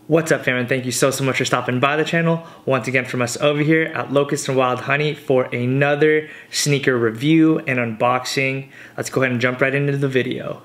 What's up, fam, and thank you so much for stopping by the channel once again from us over here at Locust&WildHoney for another sneaker review and unboxing. Let's go ahead and jump right into the video.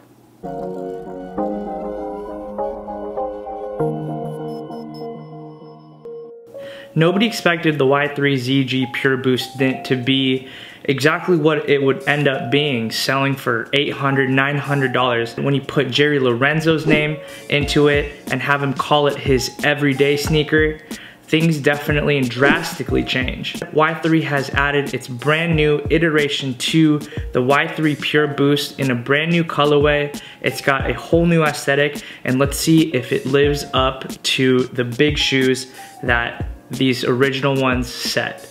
Nobody expected the Y3 ZG Pure Boost dent to be exactly what it would end up being, selling for $800, $900. When you put Jerry Lorenzo's name into it and have him call it his everyday sneaker, things definitely and drastically change. Y3 has added its brand new iteration to the Y3 Pure Boost in a brand new colorway. It's got a whole new aesthetic, and let's see if it lives up to the big shoes that these original ones set.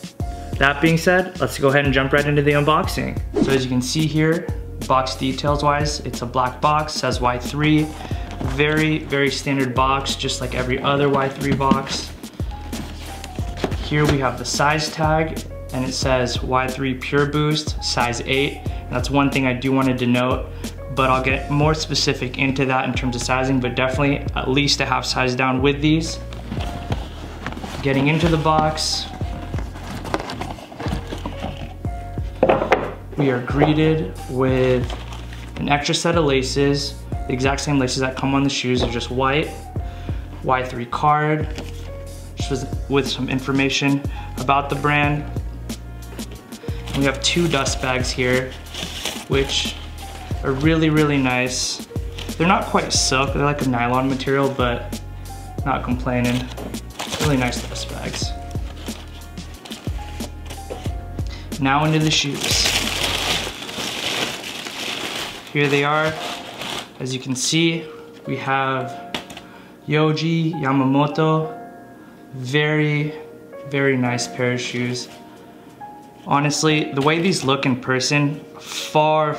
That being said, let's go ahead and jump right into the unboxing. So as you can see here, box details wise, it's a black box, says Y3. Very standard box, just like every other Y3 box. Here we have the size tag, and it says Y3 Pure Boost, size 8. And that's one thing I do wanted to note, but I'll get more specific into that in terms of sizing, but definitely at least a half size down with these. Getting into the box, we are greeted with an extra set of laces, the exact same laces that come on the shoes, are just white. Y3 card, just with some information about the brand. And we have two dust bags here, which are really nice. They're not quite silk, they're like a nylon material, but not complaining. Really nice dust bags. Now into the shoes. Here they are. As you can see, we have Yohji Yamamoto. Very nice pair of shoes. Honestly, the way these look in person far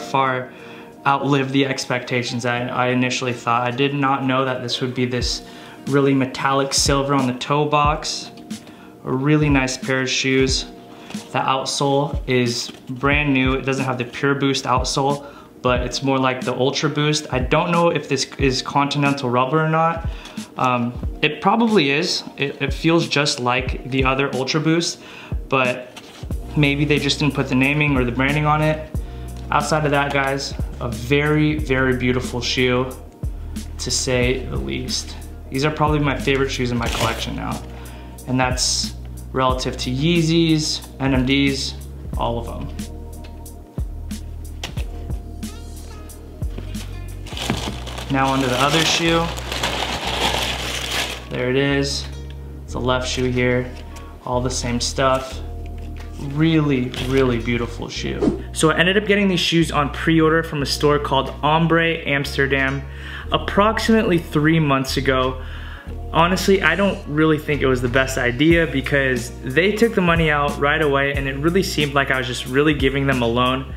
outlive the expectations I initially thought. I did not know that this would be this really metallic silver on the toe box. A really nice pair of shoes. The outsole is brand new. It doesn't have the Pure Boost outsole, but it's more like the Ultra Boost. I don't know if this is Continental rubber or not. It probably is. It feels just like the other Ultra Boost, but maybe they just didn't put the naming or the branding on it. Outside of that, guys, a very beautiful shoe, to say the least. These are probably my favorite shoes in my collection now. And that's relative to Yeezys, NMDs, all of them. Now onto the other shoe. There it is. It's the left shoe here. All the same stuff. Really beautiful shoe. So I ended up getting these shoes on pre-order from a store called Ombre Amsterdam approximately 3 months ago. Honestly, I don't really think it was the best idea because they took the money out right away and it really seemed like I was just really giving them a loan.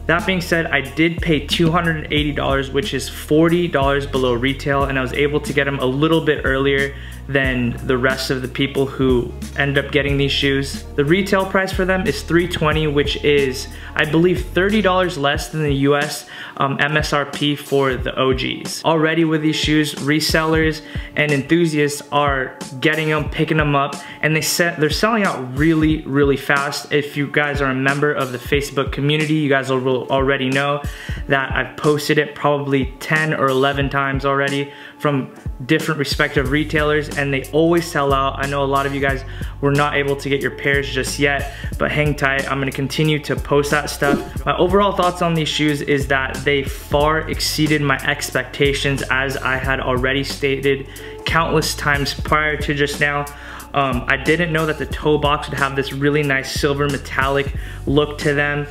That being said, I did pay $280, which is $40 below retail, and I was able to get them a little bit earlier than the rest of the people who end up getting these shoes. The retail price for them is $320, which is, I believe, $30 less than the US MSRP for the OGs. Already with these shoes, resellers and enthusiasts are getting them, picking them up, and they're selling out really fast. If you guys are a member of the Facebook community, you guys will already know that I've posted it probably 10 or 11 times already from different respective retailers, and they always sell out. I know a lot of you guys were not able to get your pairs just yet, but hang tight, I'm gonna continue to post that stuff. My overall thoughts on these shoes is that they far exceeded my expectations, as I had already stated countless times prior to just now. I didn't know that the toe box would have this really nice silver metallic look to them.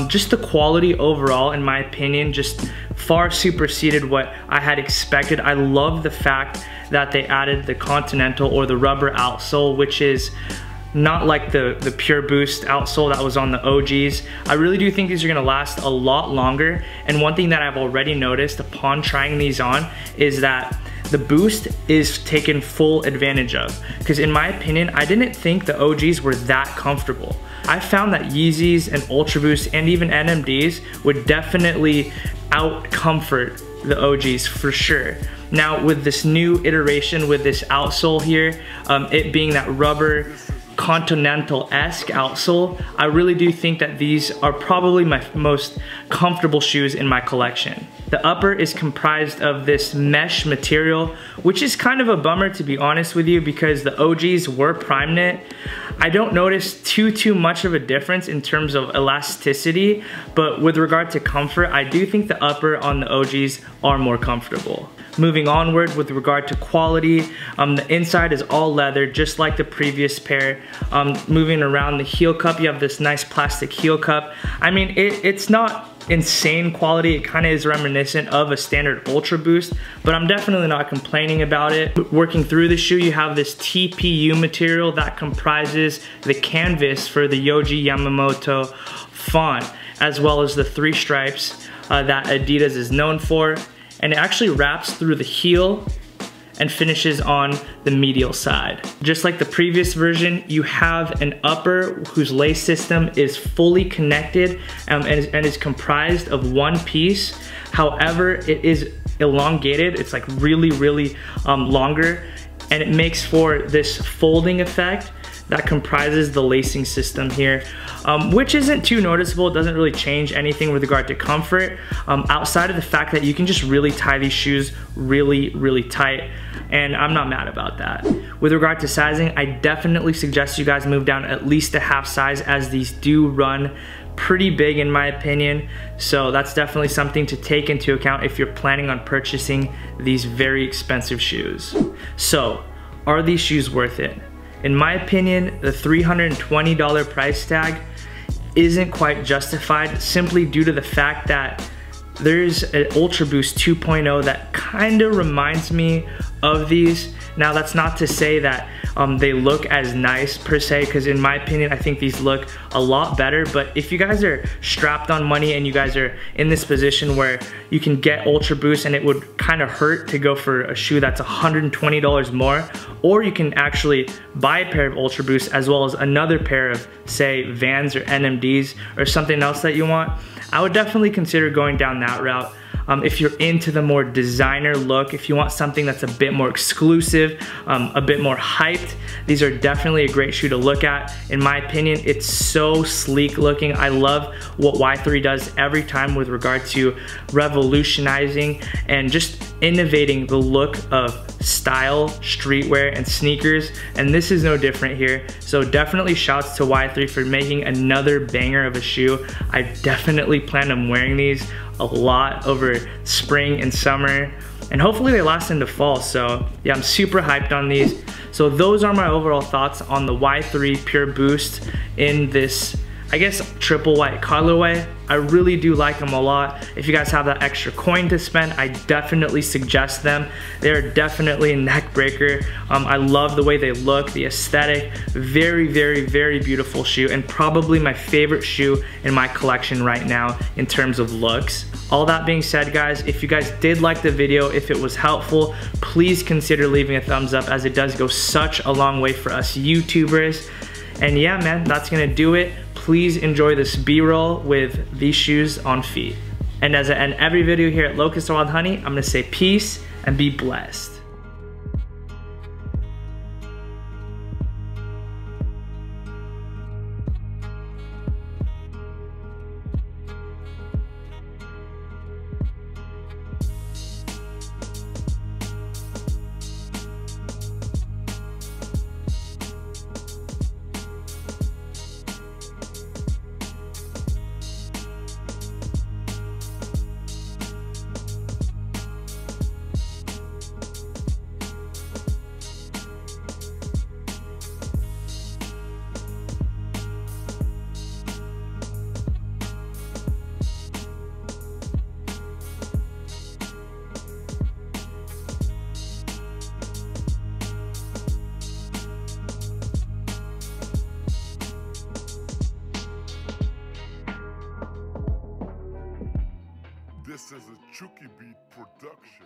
Just the quality overall, in my opinion, just far superseded what I had expected. I love the fact that they added the Continental or the rubber outsole, which is not like the Pure Boost outsole that was on the OGs. I really do think these are gonna last a lot longer. And one thing that I've already noticed upon trying these on is that the Boost is taken full advantage of. Because in my opinion, I didn't think the OGs were that comfortable. I found that Yeezys and Ultra Boost and even NMDs would definitely out comfort the OGs for sure. Now with this new iteration with this outsole here, it being that rubber Continental-esque outsole, I really do think that these are probably my most comfortable shoes in my collection. The upper is comprised of this mesh material, which is kind of a bummer to be honest with you because the OGs were prime knit. I don't notice too much of a difference in terms of elasticity, but with regard to comfort, I do think the upper on the OGs are more comfortable. Moving onward with regard to quality, the inside is all leather, just like the previous pair. Moving around the heel cup, you have this nice plastic heel cup. I mean, it's not insane quality. It kind of is reminiscent of a standard Ultra Boost, but I'm definitely not complaining about it. Working through the shoe, you have this TPU material that comprises the canvas for the Yohji Yamamoto font, as well as the 3 stripes that Adidas is known for. And it actually wraps through the heel and finishes on the medial side. Just like the previous version, you have an upper whose lace system is fully connected and is comprised of one piece. However, it is elongated. It's like really longer, and it makes for this folding effect that comprises the lacing system here, which isn't too noticeable. It doesn't really change anything with regard to comfort, outside of the fact that you can just really tie these shoes really tight, and I'm not mad about that. With regard to sizing, I definitely suggest you guys move down at least a half size, as these do run pretty big in my opinion. So that's definitely something to take into account if you're planning on purchasing these very expensive shoes. So, are these shoes worth it? In my opinion, the $320 price tag isn't quite justified simply due to the fact that there's an Ultra Boost 2.0 that kind of reminds me of these. Now that's not to say that they look as nice per se, because in my opinion I think these look a lot better, but if you guys are strapped on money and you guys are in this position where you can get Ultra Boost and it would kind of hurt to go for a shoe that's $120 more, or you can actually buy a pair of Ultra Boost as well as another pair of, say, Vans or NMDs or something else that you want, I would definitely consider going down that route. If you're into the more designer look, if you want something that's a bit more exclusive, a bit more hyped, these are definitely a great shoe to look at. In my opinion, it's so sleek looking. I love what Y3 does every time with regard to revolutionizing and just innovating the look of style, streetwear, and sneakers, and this is no different here. So definitely shouts to Y3 for making another banger of a shoe. I definitely plan on wearing these a lot over spring and summer, and hopefully they last into fall. So yeah, I'm super hyped on these. So those are my overall thoughts on the Y3 Pure Boost in this, I guess, triple white colorway. I really do like them a lot. If you guys have that extra coin to spend, I definitely suggest them. They're definitely a neck breaker. I love the way they look, the aesthetic. Very beautiful shoe, and probably my favorite shoe in my collection right now in terms of looks. All that being said, guys, if you guys did like the video, if it was helpful, please consider leaving a thumbs up, as it does go such a long way for us YouTubers. And yeah, man, that's gonna do it. Please enjoy this B-roll with these shoes on feet. And as I end every video here at Locust&WildHoney, I'm gonna say peace and be blessed. This is a Chucky Beat production.